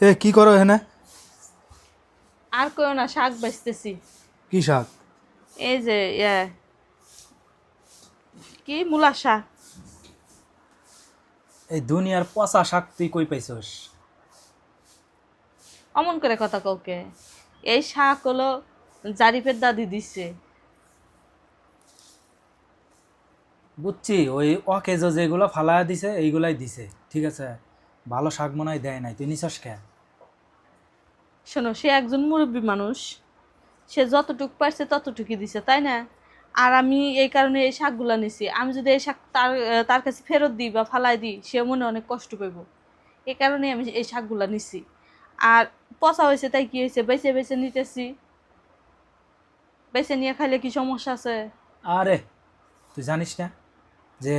এ কি করো এখানে? আর কেউ না, শাক বেচতেছি। কি শাক? এই যে কি মূলা শাক। এই দুনিয়ার পচা শাক তুই কই পাইছস? অমন করে কথা কাউকে। এই শাক হলো জারিফের দাদি দিচ্ছে। বুঝছি, ওই অকেজ যেগুলো ফালায়া দিছে এইগুলাই দিছে, ঠিক আছে। ভালো শাক মনে হয় দেয় নাই, তুই নিছস কে? শোনো, সে একজন মুরব্বী মানুষ, সে যতটুক পারছে ততটুকুই দিছে, তাই না? আর আমি এই কারণে এই শাকগুলা নিছি। আমি যদি এই শাক তার কাছে ফেরত দিই বা ফালাই দিই, সে মনে অনেক কষ্ট পাইব। এই কারণে আমি এই শাকগুলা নিছি। আর পচা হয়েছে তাই কি হয়েছে, বেছে বেছে নিতেছি। বেছে নিয়ে খাইলে কি সমস্যা আছে? আরে তুই জানিস না যে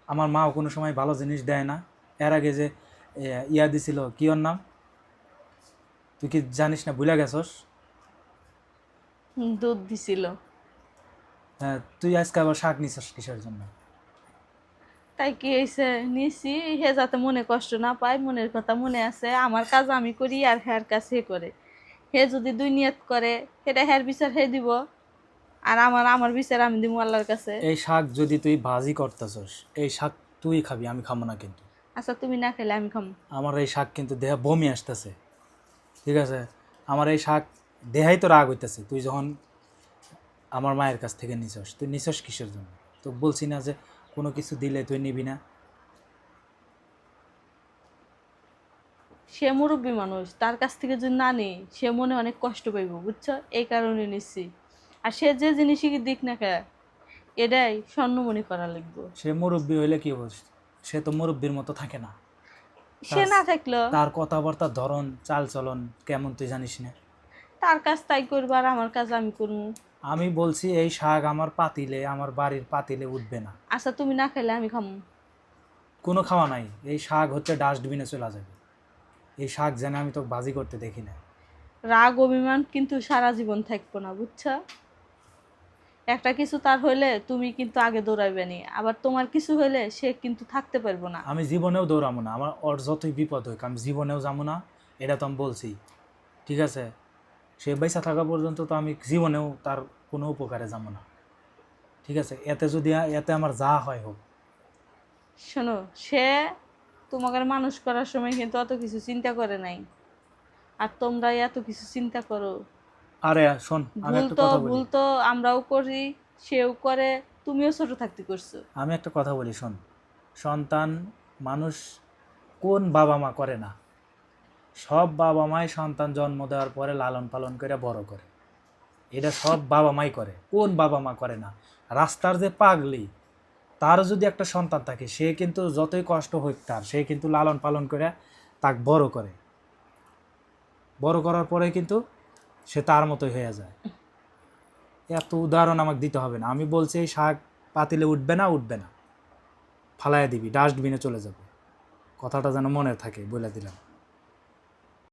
আমার মাও কোনো সময় ভালো জিনিস দেয় না? এর আগে যে ইয়া দিছিল, কি ওর নাম, তুই কি জানিস না, ভুলে গেছস? দুধ দিছিল। হ্যাঁ, তুই আজকে আবার শাক নিছস কিসের জন্য? তাই কি হয়েছে, নিছি। হে যাতে মনে কষ্ট না পায়, মনের কথা মনে আছে। আমার কাজ আমি করি আর হের কাজ হে করে। হে যদি দুই নিয়ত করে, সেটা হের বিচার হে দিব। আর আমার আমার বিচার আমি দিব আল্লাহর কাছে। এই শাক যদি তুই ভাজি করতেছস, এই শাক তুই খাবি, আমি খাবো না কিন্তু। আচ্ছা, তুমি না খেলে আমি খাম। আমার এই শাক কিন্তু দেহে বমি আসতেছে, ঠিক আছে। আমার এই শাক দেহাই তো রাগ হইতেছে। তুই যখন আমার মায়ের কাছ থেকে নিছস, তুই নিছস কিসের জন্য? তো বলছি না যে কোনো কিছু দিলে তুই নিবি না? সে মুরব্বী মানুষ, তার কাছ থেকে যদি না নিই, সে মনে অনেক কষ্ট পাইব, বুঝছো? এই কারণে নিচ্ছি। আর সে যে জিনিসই দিক না কে, এটাই স্বর্ণমণি করা লাগবে। সে মুরব্বী হইলে কি বলছ? সে তো মুরব্বীর মতো থাকে না। সে তার না থাকলো, তার কথাবার্তার ধরন চাল চলন কেমন তুই জানিস না? তার কাজ তাই করবো আর আমার কাজ আমি করবো। আমি বলছি এই শাক আমার পাতিলে, আমার বাড়ির পাতিলে উঠবে না। আচ্ছা, তুমি না খেলে আমি খামো। কোনো খাওয়া নাই, এই শাক হচ্ছে ডাস্টবিনে চলে যাবে। এই শাক যেন আমি তো বাজি করতে দেখি না। রাগ অভিমান কিন্তু সারা জীবন থাকবো না, বুঝছো? একটা কিছু তার হইলে তুমি কিন্তু আগে দৌড়াইবে নি, আবার তোমার কিছু হইলে সে কিন্তু থাকতে পারবো না। আমি জীবনেও দৌড়াবো না, আমার ওর যতই বিপদ হোক আমি জীবনেও যাবো না। এটা তো আমি বলছি, ঠিক আছে। সে বেঁচে থাকা পর্যন্ত তো আমি জীবনেও তার কোনো উপকারে যাবো না, ঠিক আছে। এতে আমার যা হয় হোক। শোনো, সে তোমাকে মানুষ করার সময় কিন্তু অত কিছু চিন্তা করে নাই। আর তোমরা এত কিছু চিন্তা করো। আরে শোন, আমি ভুল একটা তো কথা বলি। ভুল তো আমরাও করি, সেও করে। তুমিও ছোট থাকতে করছো। আমি একটা কথা বলি, শোন। সন্তান মানুষ কোন বাবা মা করে না? সব বাবা মাই সন্তান জন্ম দেওয়ার পরে লালন পালন করে বড় করে। এটা সব বাবা মাই করে, কোন বাবা মা করে না? রাস্তার যে পাগলি, তার যদি একটা সন্তান থাকে, সে কিন্তু যতই কষ্ট হোক তার, সে কিন্তু লালন পালন করে তাকে বড় করে। বড় করার পরে কিন্তু সে তার মতোই হয়ে যায়। এত উদাহরণ আমাকে দিতে হবে না। আমি বলছি এই শাক পাতিলে উঠবে না, উঠবে না, ফালাইয়া দিবি, ডাস্টবিনে চলে যাবে। কথাটা যেন মনে থাকে, বলে দিলাম।